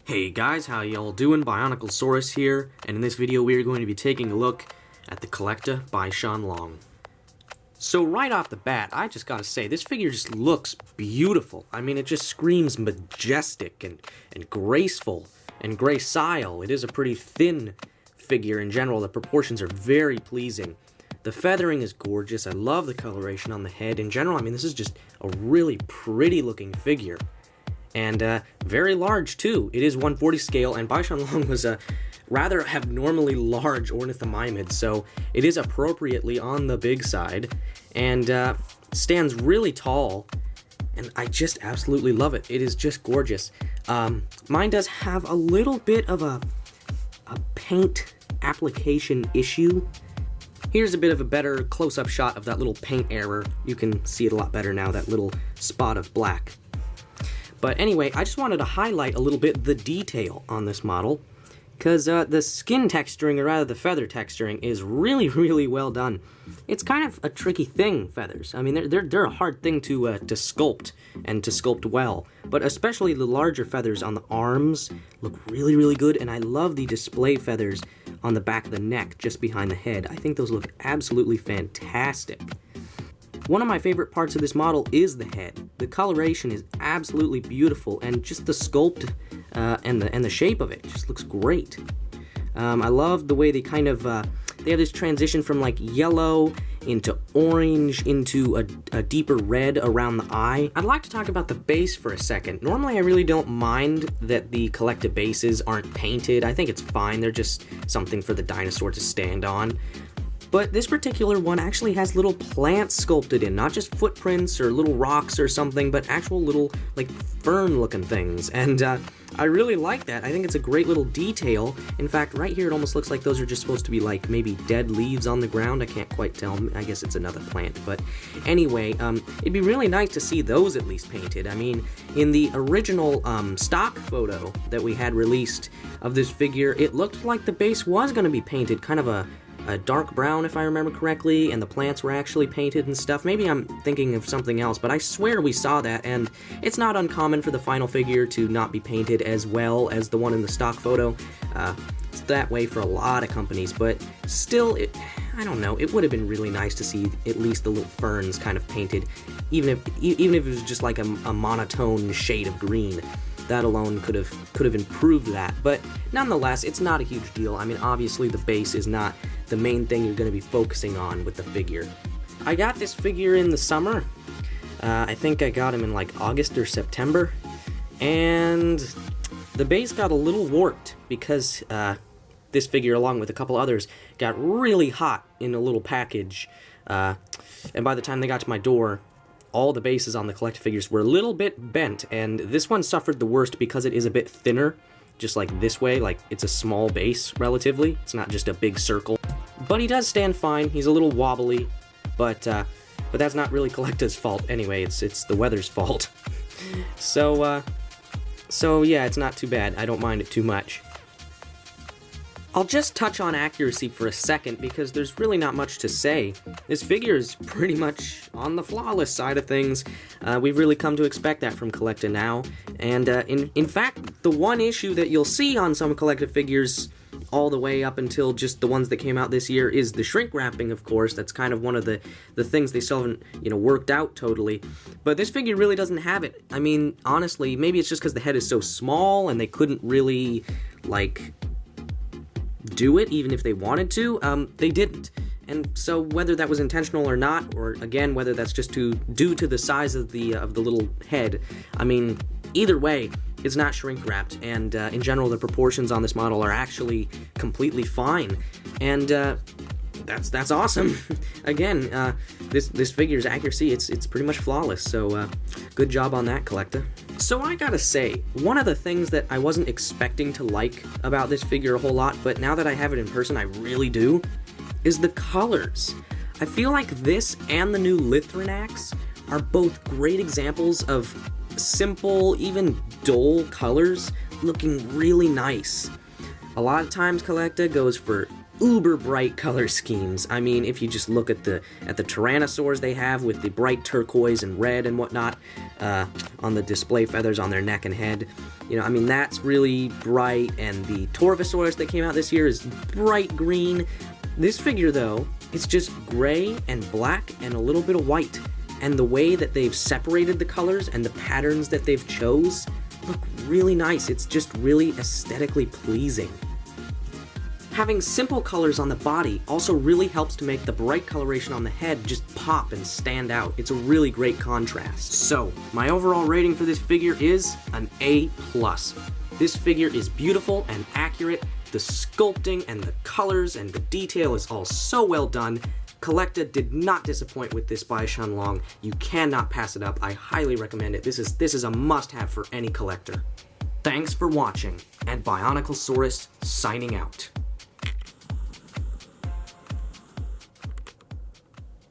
Hey guys, how y'all doing? BionicleSaurus here, and in this video we are going to be taking a look at the CollectA Beishanlong. So right off the bat, I just gotta say, this figure just looks beautiful. I mean, it just screams majestic and graceful and gracile. It is a pretty thin figure in general. The proportions are very pleasing. The feathering is gorgeous. I love the coloration on the head. In general, I mean, this is just a really pretty looking figure. And very large too. It is 1/40 scale, and Beishanlong was a rather abnormally large ornithomimid, so it is appropriately on the big side, and stands really tall, and I just absolutely love it. It is just gorgeous. Mine does have a little bit of a paint application issue. Here's a bit of a better close-up shot of that little paint error. You can see it a lot better now, that little spot of black. But anyway, I just wanted to highlight a little bit the detail on this model, because the skin texturing, or rather the feather texturing, is really, really well done. It's kind of a tricky thing, feathers. I mean, they're a hard thing to sculpt, and to sculpt well. But especially the larger feathers on the arms look really, really good, and I love the display feathers on the back of the neck, just behind the head. I think those look absolutely fantastic. One of my favorite parts of this model is the head. The coloration is absolutely beautiful, and just the sculpt and the shape of it just looks great. I love the way they kind of they have this transition from like yellow into orange into a deeper red around the eye. I'd like to talk about the base for a second. Normally I really don't mind that the CollectA bases aren't painted. I think it's fine. They're just something for the dinosaur to stand on. But this particular one actually has little plants sculpted in, not just footprints or little rocks or something, but actual little, like, fern-looking things. And I really like that. I think it's a great little detail. In fact, right here it almost looks like those are just supposed to be, like, maybe dead leaves on the ground. I can't quite tell. I guess it's another plant. But anyway, it'd be really nice to see those at least painted. I mean, in the original stock photo that we had released of this figure, it looked like the base was going to be painted, kind of a dark brown, if I remember correctly, and the plants were actually painted and stuff. Maybe I'm thinking of something else, but I swear we saw that, and it's not uncommon for the final figure to not be painted as well as the one in the stock photo. It's that way for a lot of companies, but still, I don't know, it would have been really nice to see at least the little ferns kind of painted, even if it was just like a monotone shade of green. That alone could have improved that, but nonetheless, it's not a huge deal. I mean, obviously the base is not the main thing you're going to be focusing on with the figure. I got this figure in the summer. I think I got him in like August or September, and the base got a little warped because this figure, along with a couple others, got really hot in a little package, and by the time they got to my door, all the bases on the CollectA figures were a little bit bent, and this one suffered the worst because it is a bit thinner, just like this way, like it's a small base relatively. It's not just a big circle. But he does stand fine. He's a little wobbly, but that's not really CollectA's fault anyway. It's the weather's fault. So yeah, it's not too bad. I don't mind it too much. I'll just touch on accuracy for a second, because there's really not much to say. This figure is pretty much on the flawless side of things. We've really come to expect that from CollectA now, and in fact, the one issue that you'll see on some CollectA figures all the way up until just the ones that came out this year is the shrink wrapping, of course. That's kind of one of the things they still haven't, worked out totally. But this figure really doesn't have it. I mean, honestly, maybe it's just because the head is so small and they couldn't really, like, do it even if they wanted to. They didn't. And so whether that was intentional or not, or again whether that's just due to the size of the little head, I mean, either way, it's not shrink wrapped, and in general the proportions on this model are actually completely fine, and that's awesome. Again, this figure's accuracy, it's pretty much flawless, so good job on that, CollectA. So I gotta say, one of the things that I wasn't expecting to like about this figure a whole lot, but now that I have it in person I really do, is the colors. I feel like this and the new Lithrinax are both great examples of simple, even dull colors looking really nice. A lot of times CollectA goes for uber bright color schemes. I mean, if you just look at the tyrannosaurs they have with the bright turquoise and red and whatnot on the display feathers on their neck and head, you know, I mean, that's really bright. And the Torvosaurus that came out this year is bright green. This figure, though, it's just gray and black and a little bit of white. And the way that they've separated the colors and the patterns that they've chose look really nice. It's just really aesthetically pleasing. Having simple colors on the body also really helps to make the bright coloration on the head just pop and stand out. It's a really great contrast. So, my overall rating for this figure is an A+. This figure is beautiful and accurate. The sculpting and the colors and the detail is all so well done. CollectA did not disappoint with this Beishanlong. You cannot pass it up. I highly recommend it. This is a must-have for any collector. Thanks for watching, and BionicleSaurus signing out.